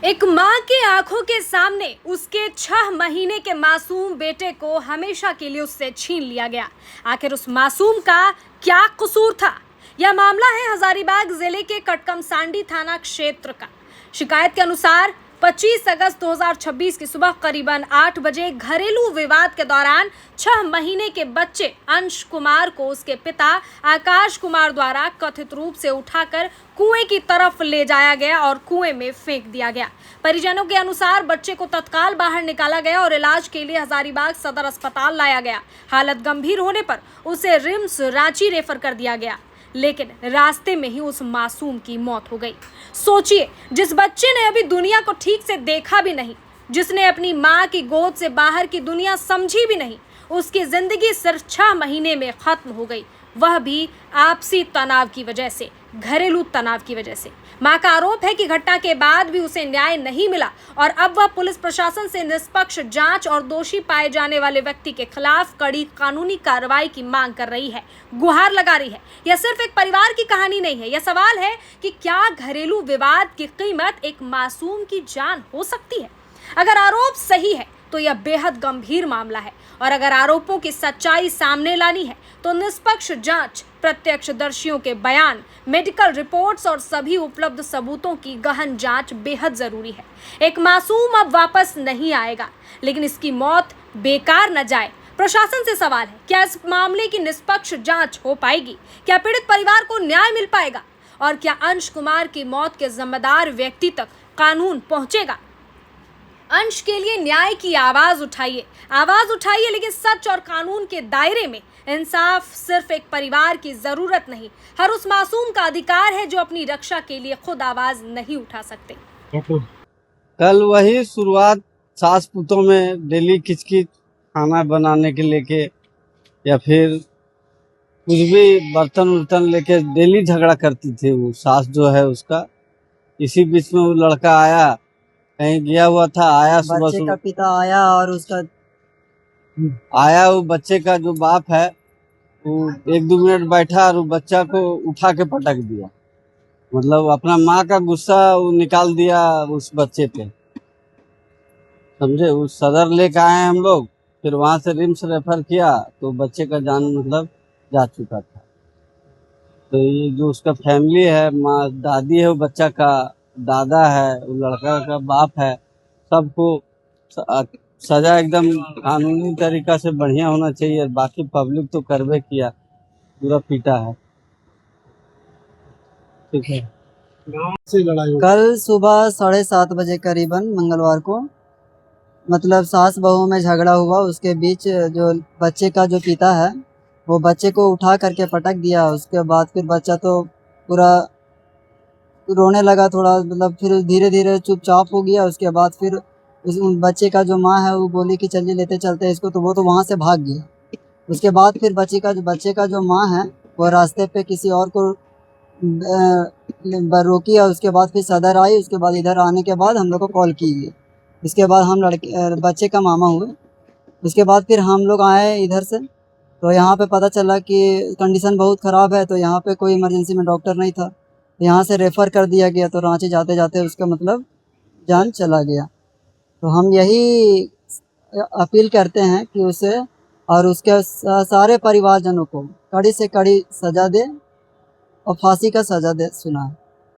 एक माँ के आंखों के सामने उसके 6 महीने के मासूम बेटे को हमेशा के लिए उससे छीन लिया गया। आखिर उस मासूम का क्या कसूर था? यह मामला है हजारीबाग जिले के कटकमसांडी थाना क्षेत्र का। शिकायत के अनुसार 25 अगस्त 2026 की सुबह करीबन 8 बजे घरेलू विवाद के दौरान 6 महीने के बच्चे अंश कुमार को उसके पिता आकाश कुमार द्वारा कथित रूप से उठाकर कुएं की तरफ ले जाया गया और कुएं में फेंक दिया गया। परिजनों के अनुसार बच्चे को तत्काल बाहर निकाला गया और इलाज के लिए हजारीबाग सदर अस्पताल लाया गया। हालत गंभीर होने पर उसे रिम्स रांची रेफर कर दिया गया, लेकिन रास्ते में ही उस मासूम की मौत हो गई। सोचिए, जिस बच्चे ने अभी दुनिया को ठीक से देखा भी नहीं, जिसने अपनी माँ की गोद से बाहर की दुनिया समझी भी नहीं, उसकी जिंदगी सिर्फ 6 महीने में खत्म हो गई, वह भी आपसी तनाव की वजह से, घरेलू तनाव की वजह से। मां का आरोप है कि घटना के बाद भी उसे न्याय नहीं मिला और अब वह पुलिस प्रशासन से निष्पक्ष जांच और दोषी पाए जाने वाले व्यक्ति के खिलाफ कड़ी कानूनी कार्रवाई की मांग कर रही है, गुहार लगा रही है। यह सिर्फ एक परिवार की कहानी नहीं है, यह सवाल है कि क्या घरेलू विवाद की कीमत एक मासूम की जान हो सकती है? अगर आरोप सही है तो यह बेहद गंभीर मामला है और अगर आरोपों की सच्चाई सामने लानी है तो निष्पक्ष जांच, प्रत्यक्षदर्शियों के बयान, मेडिकल रिपोर्ट्स और सभी उपलब्ध सबूतों की गहन जांच बेहद जरूरी है। एक मासूम अब वापस नहीं आएगा, लेकिन इसकी मौत बेकार न जाए। प्रशासन से सवाल है, क्या इस मामले की निष्पक्ष जांच हो पाएगी? क्या पीड़ित परिवार को न्याय मिल पाएगा? और क्या अंश कुमार की मौत के जिम्मेदार व्यक्ति तक कानून पहुंचेगा? अंश के लिए न्याय की आवाज उठाइए, लेकिन सच और कानून के दायरे में। इंसाफ सिर्फ एक परिवार की जरूरत नहीं, हर उस मासूम का अधिकार है जो अपनी रक्षा के लिए खुद आवाज नहीं उठा सकते। कल वही शुरुआत सास पुतों में डेली किचकिच, खाना बनाने के लेके या फिर कुछ भी बर्तन उर्तन लेके डेली झगड़ा करती थी वो सास जो है उसका। इसी बीच में वो लड़का आया, कहीं गया हुआ था, आया सुबह बच्चे का पिता आया और उसका वो बच्चे का जो बाप है वो 1-2 मिनट बैठा और वो बच्चा को उठा के पटक दिया। मतलब अपना माँ का गुस्सा वो निकाल दिया उस बच्चे पे, समझे। उस सदर लेके आए हम लोग, फिर वहां से रिम्स रेफर किया तो बच्चे का जान मतलब जा चुका था। तो ये जो उसका फैमिली है, माँ दादी है, वो बच्चा का दादा है, वो लड़का का बाप है, सबको सजा एकदम कानूनी तरीका से बढ़िया होना चाहिए। बाकी पब्लिक तो करवे किया, पूरा पीटा है। ठीक है। कल सुबह 7:30 बजे करीबन मंगलवार को मतलब सास बहू में झगड़ा हुआ। उसके बीच जो बच्चे का जो पिता है वो बच्चे को उठा करके पटक दिया। उसके बाद फिर बच्चा तो पूरा रोने लगा थोड़ा, मतलब फिर धीरे धीरे चुपचाप हो गया। उसके बाद फिर उस बच्चे का जो माँ है वो बोली कि चलिए लेते चलते हैं इसको, तो वो तो वहाँ से भाग गया। उसके बाद फिर बच्चे का जो माँ है वो रास्ते पे किसी और को रोकी और उसके बाद फिर सदर आई। उसके बाद इधर आने के बाद हम लोग को कॉल की गई। इसके बाद हम बच्चे का मामा हुए। उसके बाद फिर हम लोग आए इधर से, तो यहाँ पे पता चला कि कंडीशन बहुत ख़राब है, तो यहाँ पे कोई इमरजेंसी में डॉक्टर नहीं था, तो यहाँ से रेफ़र कर दिया गया। तो रांची जाते जाते उसका मतलब जान चला गया। तो हम यही अपील करते हैं कि उसे और उसके सारे परिवारजनों को कड़ी से कड़ी सज़ा दे और फांसी का सज़ा दे सुनाए।